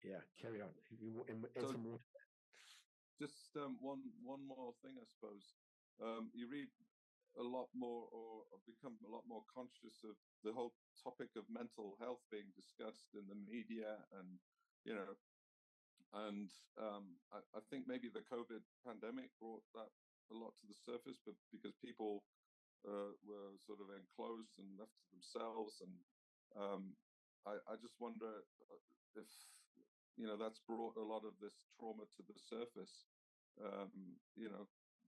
Yeah, carry on. And add So some more. just one more thing, I suppose. You read a lot more, or become a lot more conscious of the whole topic of mental health being discussed in the media, and you know, and I think maybe the COVID pandemic brought that a lot to the surface, but because people were sort of enclosed and left to themselves, and I just wonder if that's brought a lot of this trauma to the surface,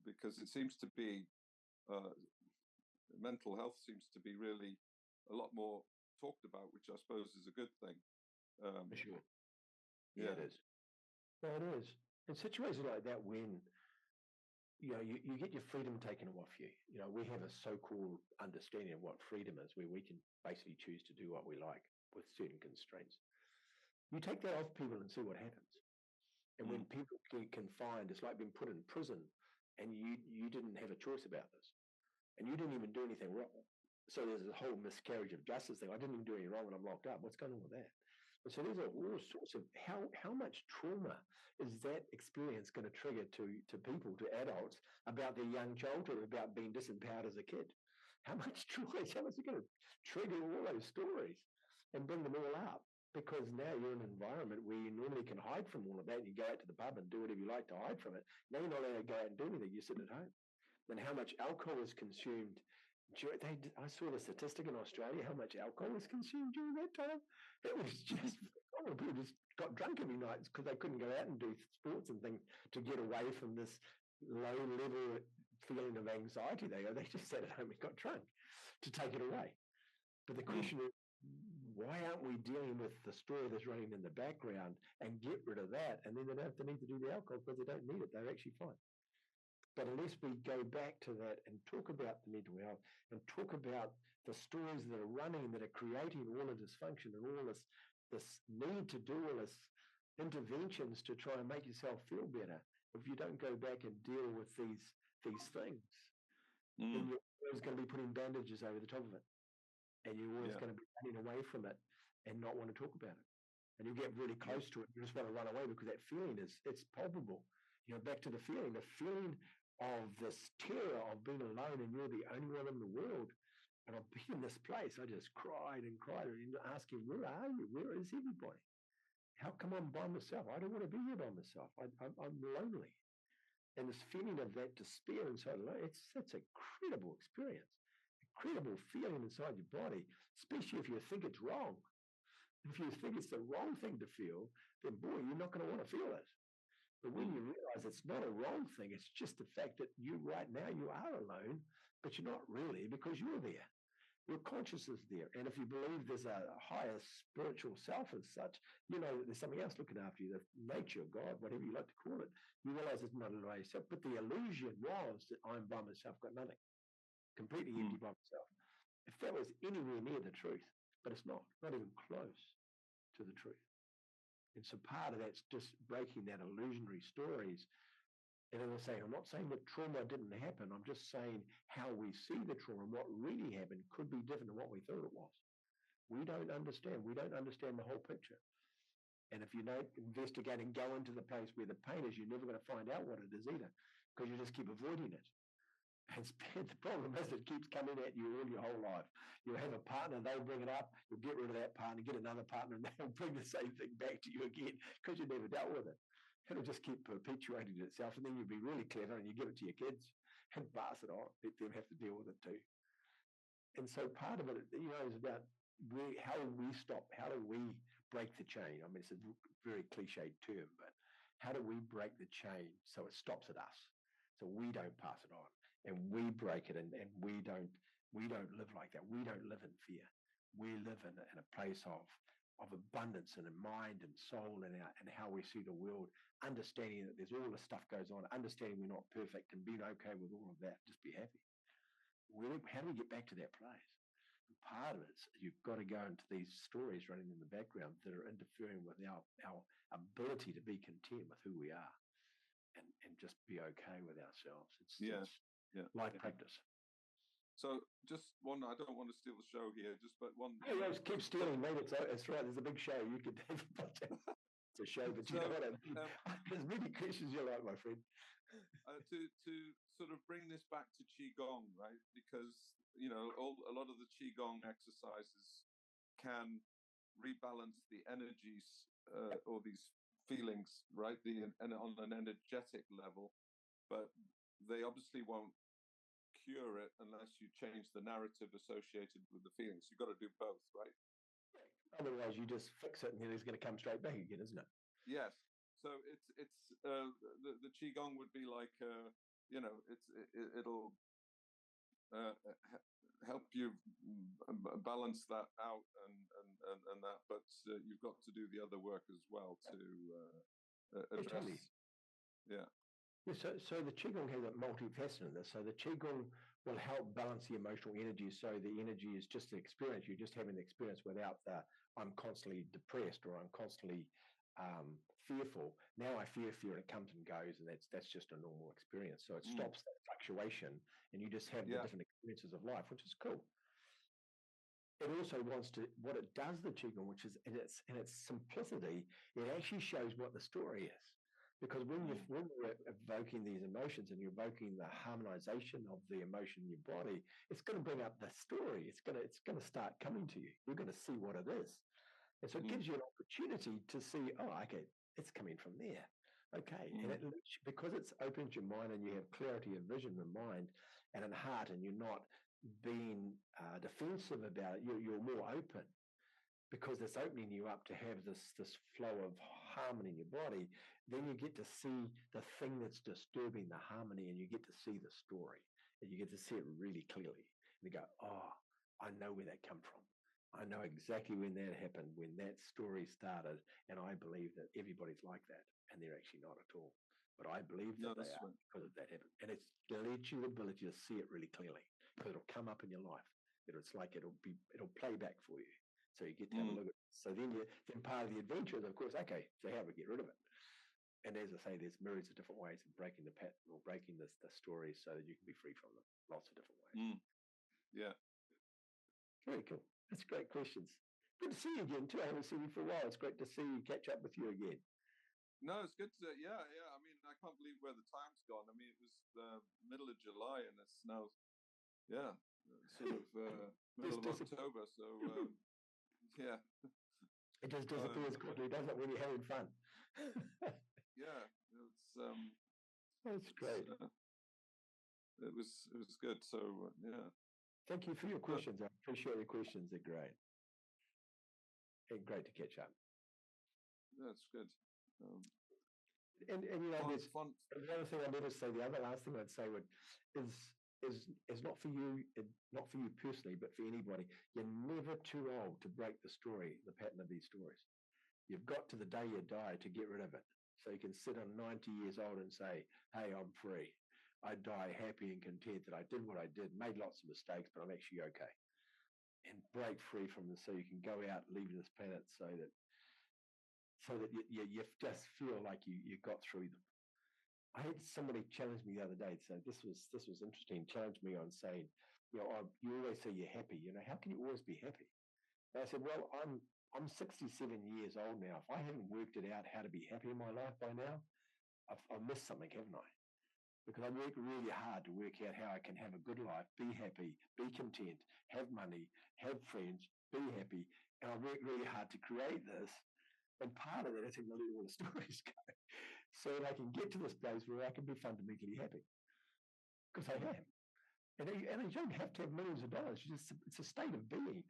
because it seems to be mental health seems to be really a lot more talked about, which I suppose is a good thing. For sure. Yeah, it is. No, it is. In situations like that, when you get your freedom taken off you. We have a so-called understanding of what freedom is, where we can basically choose to do what we like with certain constraints. You take that off people and see what happens. And when people get confined, it's like being put in prison, and you didn't have a choice about this, and you didn't even do anything wrong. So there's a whole miscarriage of justice thing. I didn't even do anything wrong and I'm locked up. What's going on with that? And so there's all sorts of how much trauma is that experience going to trigger to people, to adults, about their young childhood, about being disempowered as a kid? How much trauma? How much is it going to trigger all those stories and bring them all up? Because now you're in an environment where you normally can hide from all of that. You go out to the pub and do whatever you like to hide from it. Now you're not allowed to go out and do anything. You sit at home. And how much alcohol is consumed. I saw the statistic in Australia, how much alcohol was consumed during that time. It was just, people just got drunk every night because they couldn't go out and do sports and things to get away from this low level feeling of anxiety. They just sat at home and got drunk to take it away. But the question is, why aren't we dealing with the story that's running in the background and get rid of that? And then they don't have to need to do the alcohol because they don't need it. They're actually fine. But unless we go back to that and talk about the mental health and talk about the stories that are running, that are creating all the dysfunction and all this need to do all this interventions to try and make yourself feel better, if you don't go back and deal with these things, then you're always going to be putting bandages over the top of it. And you're always going to be running away from it and not want to talk about it. And you get really close to it, you just want to run away because that feeling it's palpable. Back to the feeling of this terror of being alone and you're the only one in the world. And I've been in this place. I just cried and cried and asking, where are you? Where is everybody? How come I'm by myself? I don't want to be here by myself. I'm lonely. And this feeling of that despair and so alone, it's an incredible experience, incredible feeling inside your body, especially if you think it's wrong. If you think it's the wrong thing to feel, then boy, you're not going to want to feel it. But when you realize it's not a wrong thing, it's just the fact that you right now you are alone, but you're not really, because you're there. Your consciousness is there. And if you believe there's a higher spiritual self as such, you know that there's something else looking after you, the nature, God, whatever you like to call it. You realize it's not by yourself. But the illusion was that I'm by myself, got nothing. Completely empty by myself. If that was anywhere near the truth, but it's not even close to the truth. And so part of that's just breaking that illusionary stories. And as I say, I'm not saying that trauma didn't happen. I'm just saying how we see the trauma and what really happened could be different than what we thought it was. We don't understand. We don't understand the whole picture. And if you don't investigate and go into the place where the pain is, you're never going to find out what it is either, because you just keep avoiding it. And the problem is it keeps coming at you all your whole life. You'll have a partner, they'll bring it up, you'll get rid of that partner, get another partner, and they'll bring the same thing back to you again because you never dealt with it. It'll just keep perpetuating itself, and then you'll be really clever and you give it to your kids and pass it on, let them have to deal with it too. And so part of it, is about how we stop, how do we break the chain? I mean, it's a very cliched term, but how do we break the chain so it stops at us, so we don't pass it on? And we break it, and we don't live like that. We don't live in fear. We live in a place of abundance and in mind and soul and how we see the world, understanding that there's all this stuff goes on, understanding we're not perfect and being okay with all of that, just be happy. How do we get back to that place? And part of it is you've got to go into these stories running in the background that are interfering with our ability to be content with who we are and just be okay with ourselves. It's life practice. So just one, I don't want to steal the show here, but one. Hey, keep stealing, mate. It's right. There's a big show. You could have the show, but you know what I mean. There's many questions you like, my friend. To sort of bring this back to Qigong, right? Because a lot of the Qigong exercises can rebalance the energies or these feelings, right? And on an energetic level, but they obviously won't cure it unless you change the narrative associated with the feelings. You've got to do both, right? Otherwise, you just fix it and then it's going to come straight back again, isn't it? Yes. So it's the Qigong would be like it'll help you balance that out and that, but you've got to do the other work as well to address. Yeah. So the Qigong has a multifacetedness. So the Qigong will help balance the emotional energy. So the energy is just the experience. You're just having the experience without the I'm constantly depressed or I'm constantly fearful. Now I fear and it comes and goes, and that's just a normal experience. So it stops that fluctuation, and you just have the different experiences of life, which is cool. It also wants to, what it does, the Qigong, which is in its simplicity, it actually shows what the story is. Because when you're evoking these emotions and you're evoking the harmonization of the emotion in your body, it's going to bring up the story. It's going to start coming to you. You're going to see what it is. And so it gives you an opportunity to see, oh, okay, it's coming from there. Okay. And because it's opens your mind and you have clarity of vision in mind and in heart, and you're not being defensive about it, you're more open. Because it's opening you up to have this flow of harmony in your body, then you get to see the thing that's disturbing the harmony, and you get to see the story, and you get to see it really clearly. And you go, oh, I know where that come from. I know exactly when that happened, when that story started, and I believe that everybody's like that, and they're actually not at all. But I believe that they are because of that happened. And it lets you the ability to see it really clearly, because it'll come up in your life. It's like it'll play back for you. So you get to have a look at it. So then part of the adventure is, of course, okay, so how do we get rid of it? And as I say, there's myriads of different ways of breaking the pattern or breaking the stories so that you can be free from them. Lots of different ways. Yeah. Very cool. That's great questions. Good to see you again, too. I haven't seen you for a while. It's great to see you, catch up with you again. No, it's good to, yeah. I mean, I can't believe where the time's gone. I mean, it was the middle of July and it's now, sort of middle of October. So, yeah. It just disappears quickly, doesn't it, when you're having fun? Yeah, it's that's great. It was good. So yeah. Thank you for your questions. I appreciate your questions. They're great. And great to catch up. That's good. And you know, fun. The other thing I never say, the last thing I'd say is not for you personally, but for anybody. You're never too old to break the story, the pattern of these stories. You've got to the day you die to get rid of it. So you can sit on 90 years old and say, hey, I'm free. I die happy and content that I did what I did, made lots of mistakes, but I'm actually okay. And break free from this so you can go out leaving this planet so that you just feel like you got through them. I had somebody challenge me the other day. So this was interesting. Challenged me on saying, you always say you're happy. How can you always be happy? And I said, well, I'm 67 years old now. If I haven't worked it out how to be happy in my life by now, I've missed something, haven't I? Because I work really hard to work out how I can have a good life, be happy, be content, have money, have friends, be happy. And I work really hard to create this. And part of it is to let all the stories go. So that I can get to this place where I can be fundamentally happy. Because I am. And you don't have to have millions of dollars. It's a state of being.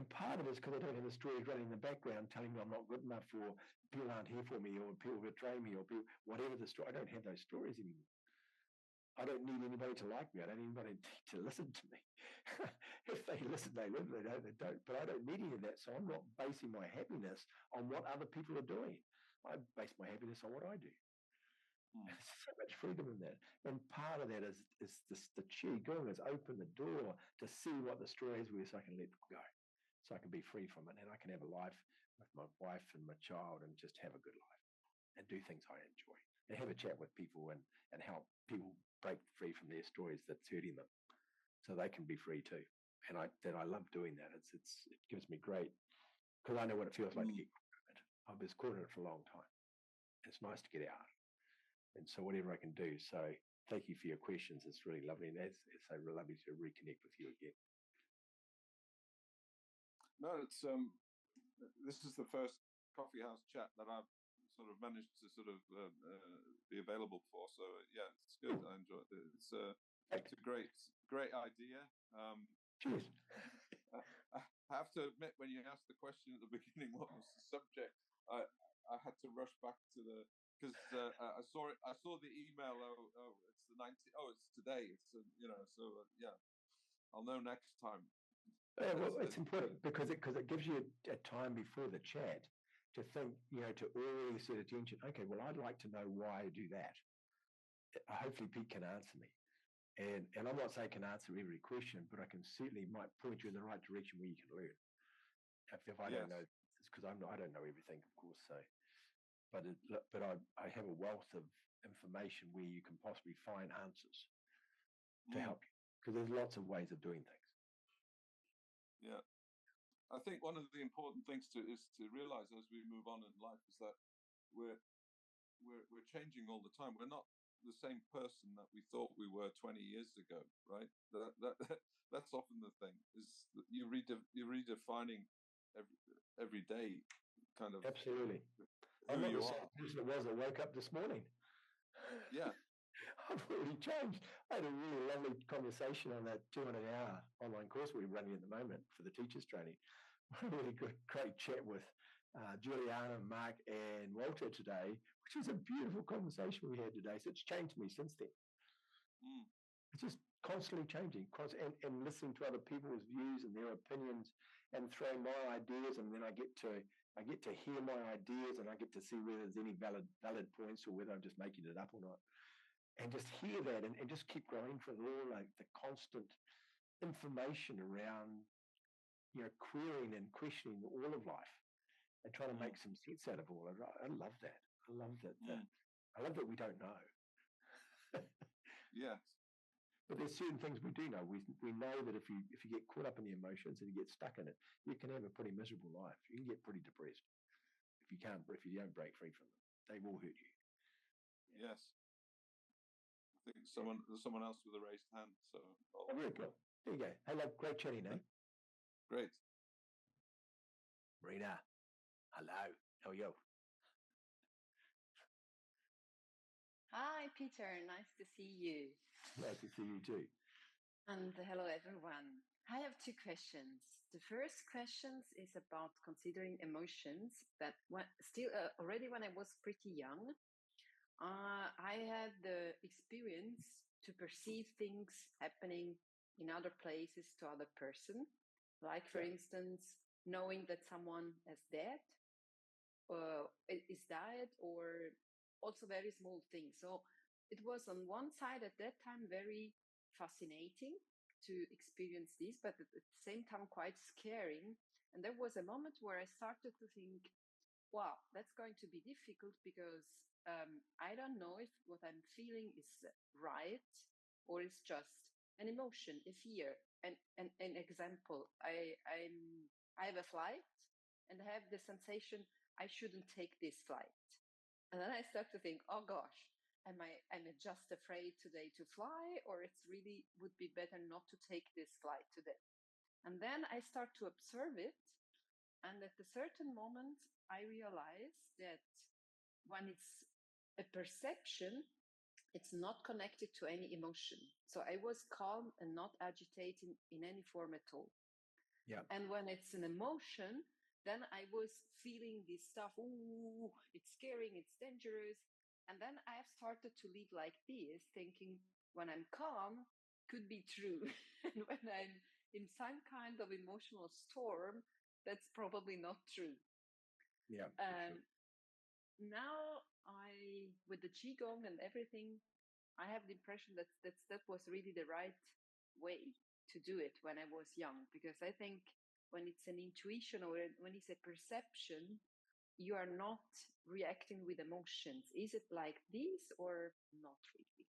And part of it is because I don't have the stories running in the background telling me I'm not good enough, or people aren't here for me, or people betray me, or people, whatever the story. I don't have those stories anymore. I don't need anybody to like me. I don't need anybody to listen to me. If they listen, they live. They don't. But I don't need any of that. So I'm not basing my happiness on what other people are doing. I base my happiness on what I do. There's so much freedom in that. And part of that is the Qi Gong has opened the door to see what the story is with, so I can let them go. So I can be free from it, and I can have a life with my wife and my child and just have a good life and do things I enjoy and have a chat with people and help people break free from their stories that's hurting them so they can be free too. And I love doing that. It gives me great, because I know what it feels like to get rid of it. I've been caught in it for a long time. It's nice to get out. And so whatever I can do. So thank you for your questions. It's really lovely. And it's so lovely to reconnect with you again. No, it's this is the first coffee house chat that I've sort of managed to sort of be available for. So yeah, it's good. I enjoyed it. It's a great idea. Cheers. I have to admit, when you asked the question at the beginning, what was the subject? I had to rush back to the because I saw it. I saw the email. Oh, it's the 19th. Oh, it's today. It's So yeah, I'll know next time. Well, it's important because it gives you a time before the chat to think, to really set attention. Okay, well, I'd like to know why I do that. Hopefully, Pete can answer me, and I'm not saying I can answer every question, but I can certainly might point you in the right direction where you can learn. If I don't know, it's because I don't know everything, of course. So, but I have a wealth of information where you can possibly find answers to help you, because there's lots of ways of doing things. Yeah, I think one of the important things is to realize as we move on in life is that we're changing all the time. We're not the same person that we thought we were 20 years ago, right? That's often the thing, is that you're redefining every day, kind of. Absolutely. I'm not the same person it was that woke up this morning. Yeah. I've really changed. I had a really lovely conversation on that 200-hour online course we're running at the moment for the teachers training. A really great chat with Juliana, Mark, and Walter today, which was a beautiful conversation we had today. So it's changed me since then. It's just constantly changing, and listening to other people's views and their opinions, and throwing my ideas, and then I get to hear my ideas, and I get to see whether there's any valid points or whether I'm just making it up or not. And just hear that and just keep going for all like the constant information around, querying and questioning all of life and trying to make some sense out of all of it. I love that. I love that. I love that we don't know. Yes. But there's certain things we do know. We know that if you get caught up in the emotions and you get stuck in it, you can have a pretty miserable life. You can get pretty depressed if you don't break free from them. They will hurt you. Yes. I think there's someone else with a raised hand. So very cool. There you go. Hey, love, great chatting, eh? Great. Marina, hello. How are you? Hi, Peter. Nice to see you. Nice to see you too. And hello, everyone. I have two questions. The first question is about considering emotions. That already when I was pretty young, I had the experience to perceive things happening in other places to other person. Like, for instance, knowing that someone is died, or also very small things. So it was on one side at that time very fascinating to experience this, but at the same time quite scaring. And there was a moment where I started to think, wow, that's going to be difficult because I don't know if what I'm feeling is right or it's just an emotion, a fear. And an example, I have a flight and I have the sensation I shouldn't take this flight. And then I start to think, oh gosh, am I just afraid today to fly, or it's really would be better not to take this flight today? And then I start to observe it. And at a certain moment, I realize that when it's a perception, it's not connected to any emotion. So I was calm and not agitating in any form at all. Yeah. And when it's an emotion, then I was feeling this stuff. Ooh, it's scaring, it's dangerous. And then I have started to live like this, thinking when I'm calm, could be true. And when I'm in some kind of emotional storm, that's probably not true. Yeah. Now with the Qigong and everything, I have the impression that was really the right way to do it when I was young, because I think when it's an intuition or when it's a perception, you are not reacting with emotions. Is it like this or not really?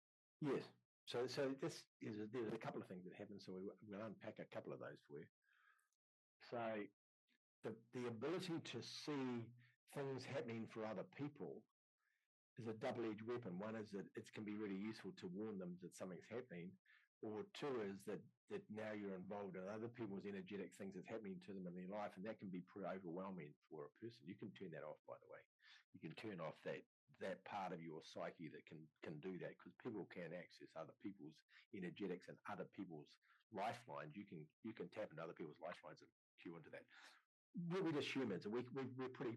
Yes. So there's a couple of things that happen. So we'll unpack a couple of those for you. So the ability to see things happening for other people is a double-edged weapon. One is that it can be really useful to warn them that something's happening, or two is that now you're involved in other people's energetic things that's happening to them in their life, and that can be pretty overwhelming for a person. You can turn that off, by the way. You can turn off that part of your psyche that can do that, because people can access other people's energetics and other people's lifelines. You can tap into other people's lifelines and cue into that. We're just humans, and we're pretty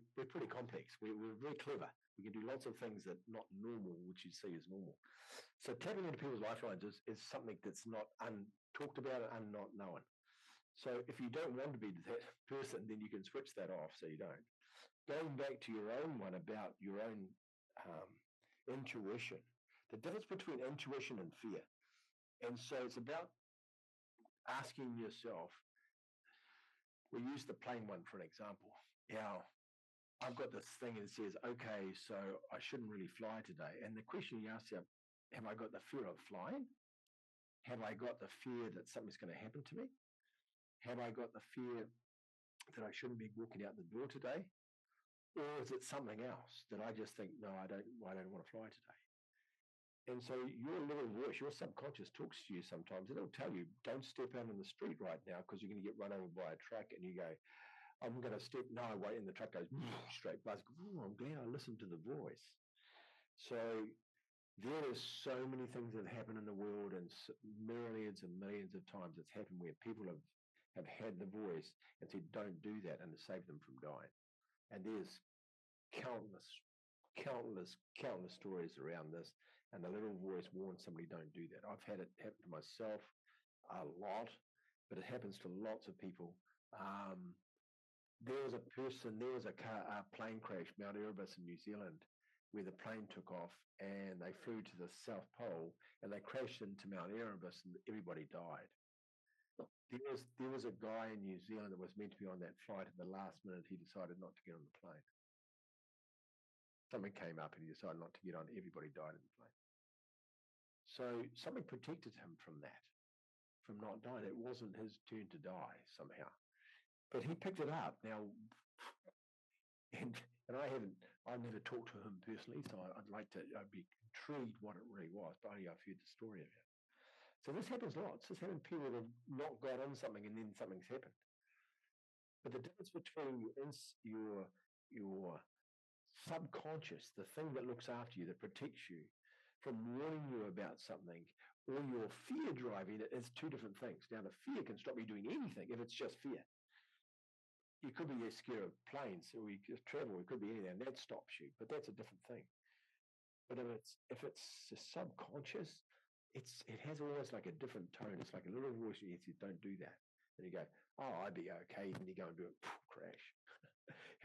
complex. We're very clever. We can do lots of things that not normal, which you see as normal. So tapping into people's lifelines is something that's not talked about and not known. So if you don't want to be that person, then you can switch that off so you don't. Going back to your own one about your own intuition, the difference between intuition and fear. And so it's about asking yourself, we use the plane one for an example. Now, I've got this thing that says, okay, so I shouldn't really fly today. And the question you ask yourself, have I got the fear of flying? Have I got the fear that something's going to happen to me? Have I got the fear that I shouldn't be walking out the door today? Or is it something else that I just think, no, I don't want to fly today? And so your little voice, your subconscious talks to you sometimes, and it'll tell you, don't step out in the street right now because you're going to get run over by a truck. And you go, I'm going to step, no, wait, and the truck goes straight by. I'm glad I listened to the voice. So there is so many things that happen in the world, and millions and millions of times it's happened where people have had the voice and said, don't do that, and to save them from dying. And there's countless stories around this, and the little voice warns somebody, don't do that. I've had it happen to myself a lot, but it happens to lots of people. There was a plane crash, Mount Erebus in New Zealand, where the plane took off and they flew to the South Pole and they crashed into Mount Erebus and everybody died. There was a guy in New Zealand that was meant to be on that flight, and the last minute he decided not to get on the plane. Something came up and he decided not to get on. Everybody died in the plane. So something protected him from that, from not dying. It wasn't his turn to die somehow. But he picked it up now, and I've never talked to him personally, so I'd be intrigued what it really was, but only I've heard the story of it. So this happens lots. This happens, people have not got on something and then something's happened. But the difference between your subconscious, the thing that looks after you, that protects you from warning you about something, or your fear driving it, is two different things. Now, the fear can stop you doing anything if it's just fear. You could be scared of planes, or you just travel. It could be anything, and that stops you. But that's a different thing. But if it's subconscious, it has almost like a different tone. It's like a little voice in you says, "Don't do that," and you go, "Oh, I'd be okay." And you go and do it, crash.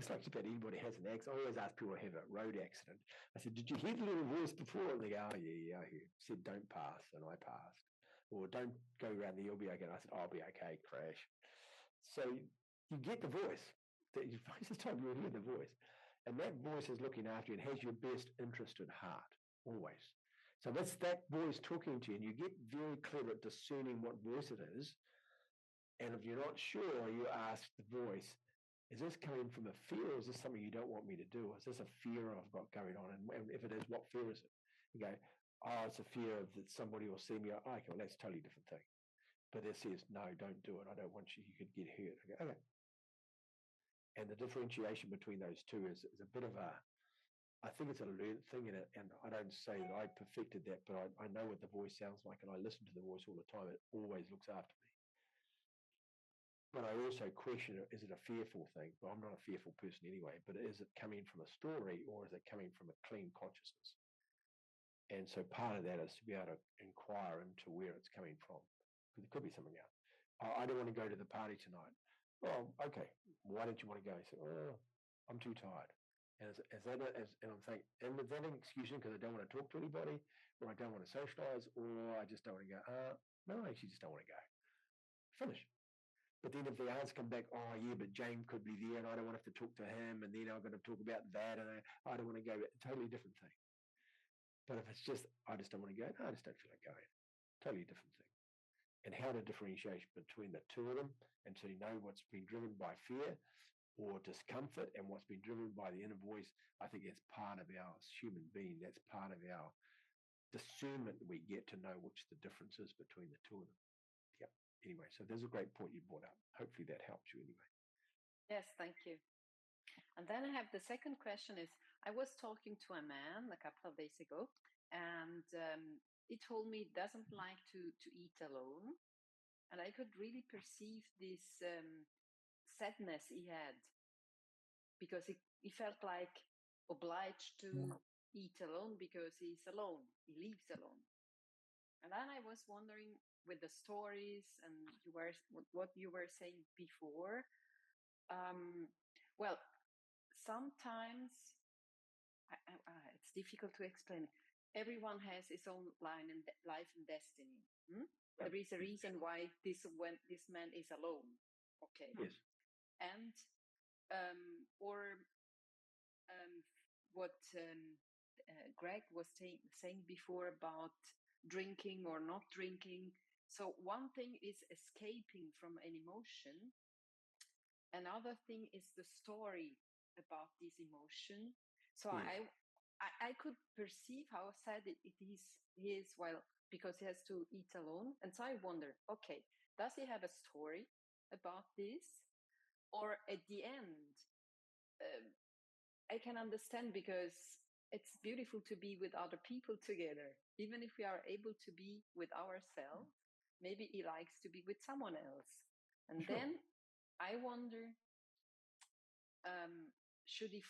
It's like just about anybody has an accident. I always ask people who have a road accident. I said, "Did you hear the little voice before?" And they go, "Oh yeah, I heard." I said, "Don't pass," and I passed. Or don't go around the "You'll be okay." And I said, "I'll be okay," crash. So you get the voice. Most of the time you'll hear the voice. And that voice is looking after you and has your best interest at heart, always. So that's that voice talking to you, and you get very clever at discerning what voice it is. And if you're not sure, you ask the voice, is this coming from a fear, or is this something you don't want me to do? Is this a fear I've got going on? And if it is, what fear is it? You go, oh, it's a fear that somebody will see me. Oh, okay, well, that's a totally different thing. But it says, no, don't do it. I don't want you. You could get hurt. I go, okay. And the differentiation between those two is a bit of I think it's a learned thing in it. And I don't say that I perfected that, but I know what the voice sounds like, and I listen to the voice all the time. It always looks after me. But I also question, is it a fearful thing? Well, I'm not a fearful person anyway, but is it coming from a story, or is it coming from a clean consciousness? And so part of that is to be able to inquire into where it's coming from, because it could be something else. I don't want to go to the party tonight. Oh, okay. Why don't you want to go? I said, oh, I'm too tired. And and I'm thinking, and is that an excuse because I don't want to talk to anybody, or I don't want to socialize, or I just don't want to go? No, I actually just don't want to go. Finish. But then if the answers come back, oh yeah, but James could be there, and I don't want to have to talk to him, and then I'm going to talk about that, and I don't want to go. Totally different thing. But if it's just, I just don't want to go, no, I just don't feel like going. Totally different thing. And how to differentiate between the two of them, and so you know what's being driven by fear or discomfort and what's been driven by the inner voice, I think that's part of our human being. That's part of our discernment. We get to know which the difference is between the two of them. Yep. Anyway, so there's a great point you brought up. Hopefully that helps you anyway. Yes, thank you. And then I have the second question is, I was talking to a man a couple of days ago, and he told me he doesn't like to eat alone. And I could really perceive this sadness he had, because he felt like obliged to eat alone because he's alone. He lives alone. And then I was wondering, with the stories and what you were saying before, well, sometimes it's difficult to explain. Everyone has his own life and destiny. There is a reason why this man is alone. Okay. Yes. And what Greg was saying before about drinking or not drinking. So one thing is escaping from an emotion. Another thing is the story about this emotion. So yes. I could perceive how sad it is because he has to eat alone. And so I wonder, okay, does he have a story about this? Or at the end, I can understand, because it's beautiful to be with other people together. Even if we are able to be with ourselves, maybe he likes to be with someone else. And sure. Then I wonder, should he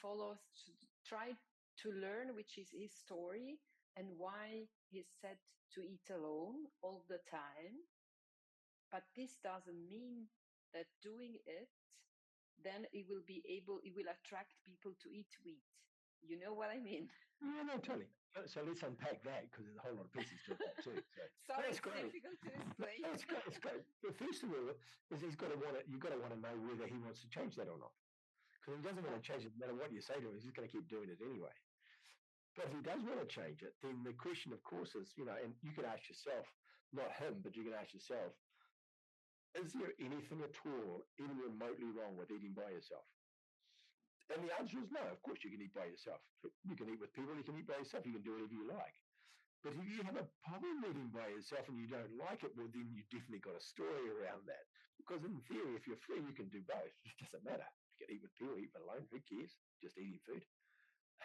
try to learn which is his story and why he's said to eat alone all the time. But this doesn't mean that doing it, then he will attract people to eat wheat. You know what I mean? Yeah, no, totally. So let's unpack that, because there's a whole lot of pieces to that too. So sorry, it's great. Difficult to explain. It's great. It's great. But first of all, you've got to want to know whether he wants to change that or not. Because if he doesn't want to change it, no matter what you say to him, he's just going to keep doing it anyway. But if he does want to change it, then the question, of course, is, and you can ask yourself, not him, but you can ask yourself, is there anything at all, even remotely wrong with eating by yourself? And the answer is no. Of course, you can eat by yourself. You can eat with people, you can eat by yourself, you can do whatever you like. But if you have a problem eating by yourself and you don't like it, well, then you definitely got a story around that. Because in theory, if you're free, you can do both. It doesn't matter. You can eat with people, eat alone. Who cares? Just eating food.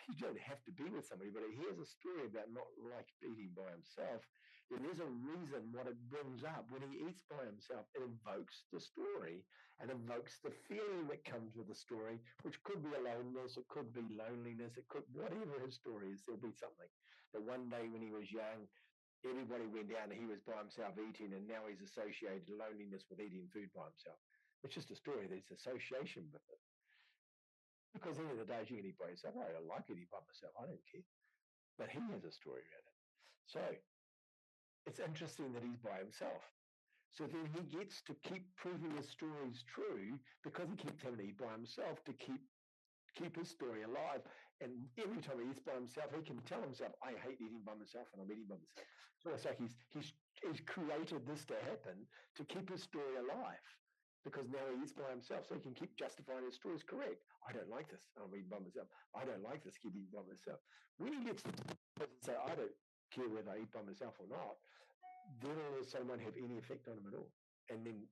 You don't have to be with somebody, but if he has a story about not like eating by himself, then there's a reason what it brings up. When he eats by himself, it invokes the story and invokes the feeling that comes with the story, which could be aloneness, it could be loneliness, it could, whatever his story is, there'll be something. That one day when he was young, everybody went down and he was by himself eating, and now he's associated loneliness with eating food by himself. It's just a story, there's association with it. Because at the end of the day, you can eat by yourself. I don't like eating by myself. I don't care. But he has a story around it. So it's interesting that he's by himself. So then he gets to keep proving his stories true, because he keeps having to eat by himself to keep his story alive. And every time he eats by himself, he can tell himself, I hate eating by myself and I'm eating by myself. So it's like he's created this to happen to keep his story alive. Because now he eats by himself, so he can keep justifying his stories correct. I don't like this. I'm eating by myself. I don't like this. Keep eating by myself. When he gets to say, I don't care whether I eat by myself or not, then all of a sudden won't have any effect on him at all. And then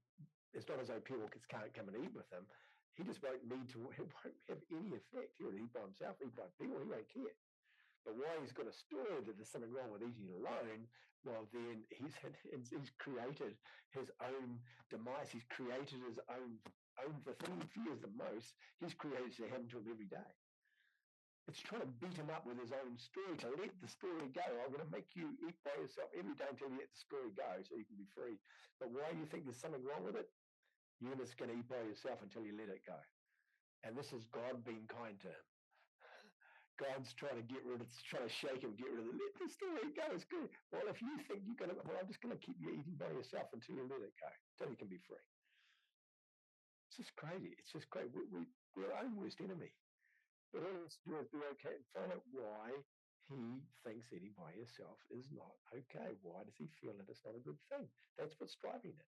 it's not as though people can't come and eat with him. He just won't need to. It won't have any effect. He'll eat by himself, eat by people. He won't care. But why he's got a story that there's something wrong with eating alone, well, then he's created his own demise. He's created his own the thing he fears the most, he's created to happen to him every day. It's trying to beat him up with his own story, to let the story go. I'm going to make you eat by yourself every day until you let the story go so you can be free. But why do you think there's something wrong with it? You're just going to eat by yourself until you let it go. And this is God being kind to him. God's trying to shake him, get rid of it. Let the story go. It's good. Well, if you think you're going to, I'm just going to keep you eating by yourself until you let it go, until you can be free. It's just crazy. It's just great. We're our own worst enemy. But all let's do is be okay and find out why he thinks eating by yourself is not okay. Why does he feel that it's not a good thing? That's what's driving it.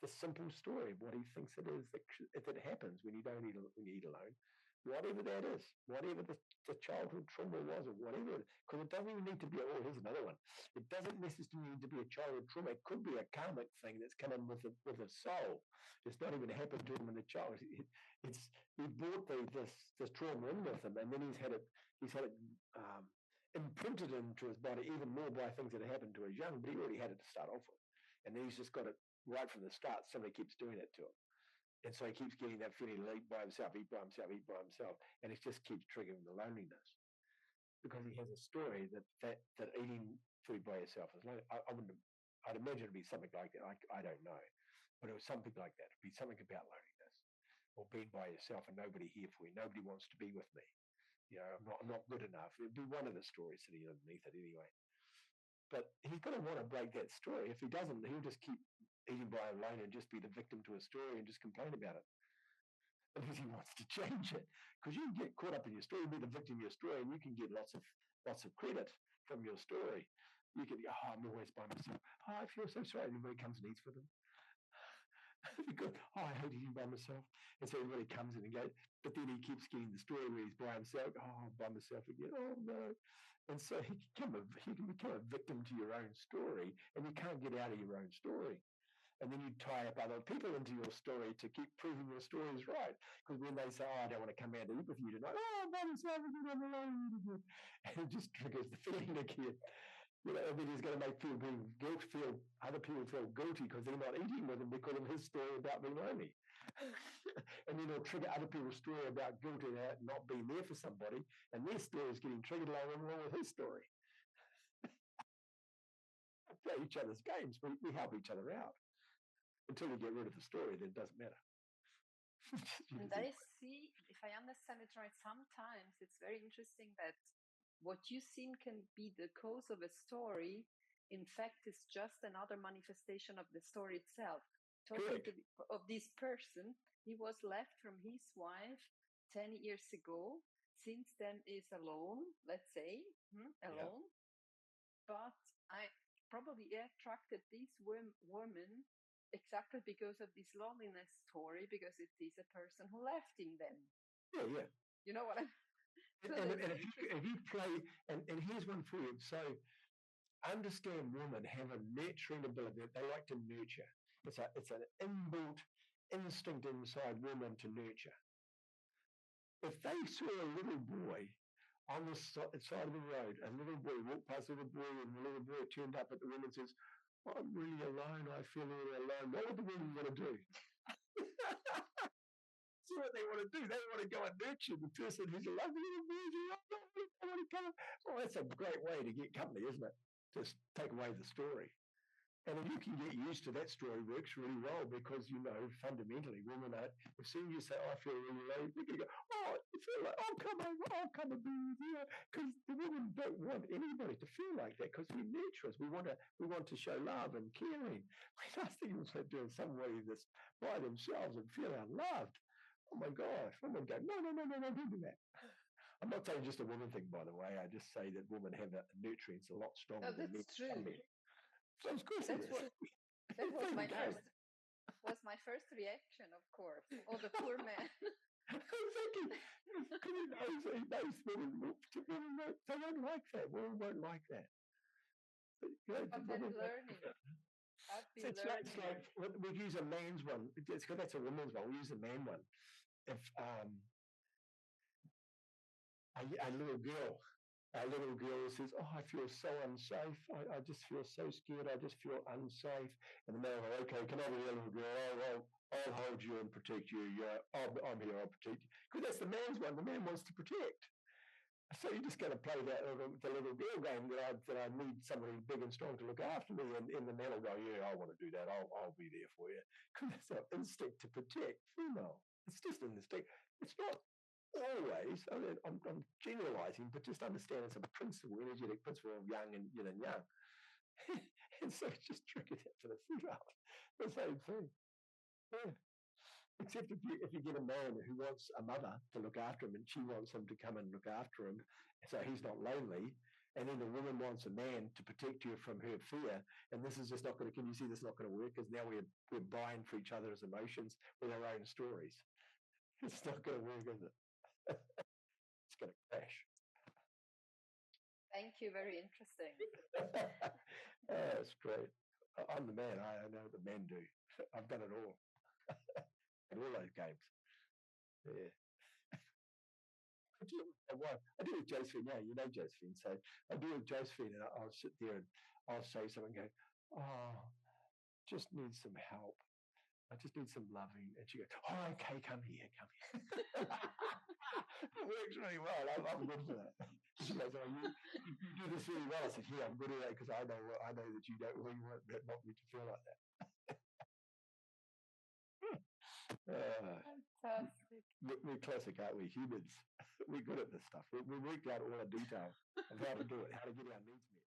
the simple story of what he thinks it is that happens when you don't eat when you eat alone. Whatever that is, whatever the childhood trauma was, or whatever, because it doesn't even need to be, here's another one. It doesn't necessarily need to be a childhood trauma. It could be a karmic thing that's come in with a soul. It's not even happened to him in the child. He brought this trauma in with him, and then he's had it imprinted into his body even more by things that happened to his young, but he already had it to start off with. And then he's just got it right from the start. Somebody keeps doing it to him. And so he keeps getting that feeling to eat by himself, eat by himself, eat by himself. And it just keeps triggering the loneliness. Because he has a story that eating food by yourself is lonely. I'd imagine it'd be something like that. I don't know. But it was something like that. It'd be something about loneliness. Or being by yourself and nobody here for you. Nobody wants to be with me. You know, I'm not good enough. It'd be one of the stories sitting underneath it anyway. But he's going to want to break that story. If he doesn't, he'll just keep eating by alone and just be the victim to a story and just complain about it. Unless he wants to change it. Because you can get caught up in your story, be the victim of your story, and you can get lots of credit from your story. You can go, I'm always by myself. I feel so sorry. Everybody comes and eats with them. Because, I hate eating by myself. And so everybody comes in and goes, but then he keeps getting the story where he's by himself. I'm by myself again. Oh, no. And so he can become a victim to your own story, and you can't get out of your own story. And then you tie up other people into your story to keep proving your story is right. Because when they say, I don't want to come out to eat with you tonight, I'm by myself again, I'm alone again. And it just triggers the feeling again. You know, I mean, he's going to make other people feel guilty because they're not eating with him because of his story about being lonely. And then he'll trigger other people's story about guilt and not being there for somebody, and their story is getting triggered along with his story. We play each other's games. We help each other out until we get rid of the story. Then it doesn't matter. And I see, if I understand it right, sometimes it's very interesting that what you seem can be the cause of a story, in fact, is just another manifestation of the story itself. Talking of this person, he was left from his wife 10 years ago. Since then is alone, let's say, alone. Yeah. But I probably attracted this woman exactly because of this loneliness story, because it is a person who left him then. Yeah. You know what I mean? And if you play, and here's one for you. So understand women have a nurturing ability. They like to nurture. It's an inbuilt instinct inside women to nurture. If they saw a little boy on the side of the road, a little boy walked past a little boy, and the little boy turned up at the window and says, I'm really alone, I feel really alone. What would the women want to do? That's what they want to do. They want to go and nurture the person who's a lovely little boy. I want to come. Oh, that's a great way to get company, isn't it? Just take away the story. And if you can get used to that story, works really well, because, you know, fundamentally, women are, as soon as you say, I feel really low, they're going to go, you feel like, come over, I'll come and be with you. Because the women don't want anybody to feel like that, because we nurture us. We want to show love and caring. We must think also doing some way this by themselves and feel unloved. Oh my gosh, women go, no, don't do that. I'm not saying just a woman thing, by the way. I just say that women have a nurturing, it's a lot stronger than men. That's true. So of course that was my first reaction, of course. Oh, the poor man. Exactly. Because those women, they won't like that. Women won't like that. But I'm learning. It's like we use a man's one. It's because that's a woman's one. We use a man one. If a little girl says, I feel so unsafe. I just feel so scared. I just feel unsafe. And the man will go, okay, come over here, little girl. I'll hold you and protect you. I'm here, I'll protect you. Because that's the man's one. The man wants to protect. So you're just going to play the little girl game that I need somebody big and strong to look after me. And the man will go, yeah, I want to do that. I'll be there for you. Because that's our instinct to protect female. It's just an instinct. It's not always, I'm generalizing, but just understand it's a principle, energetic principle of yang and yin and yang. And so it's just triggered it for the female. The same thing. Yeah. Except if you get a man who wants a mother to look after him and she wants him to come and look after him, so he's not lonely, And then the woman wants a man to protect her from her fear. And this is just not going to, can you see this not going to work? Because now we're buying for each other's emotions with our own stories. It's not going to work, is it? It's going to crash. Thank you. Very interesting. That's great. I'm the man. I know what the men do. I've done it all. In all those games. Yeah. I do with Josephine now. You know Josephine. So I do with Josephine, and I'll sit there and I'll say something and go, oh, just need some help. I just need some loving. And she goes, oh, okay, come here. It works really well. I'm good for that. She goes, oh, you do this really well. I said, yeah, I'm good at that because I know that you don't really want me to feel like that. Fantastic. We're classic, aren't we? Humans. We're good at this stuff. We worked out all the details of how to do it, how to get our needs met.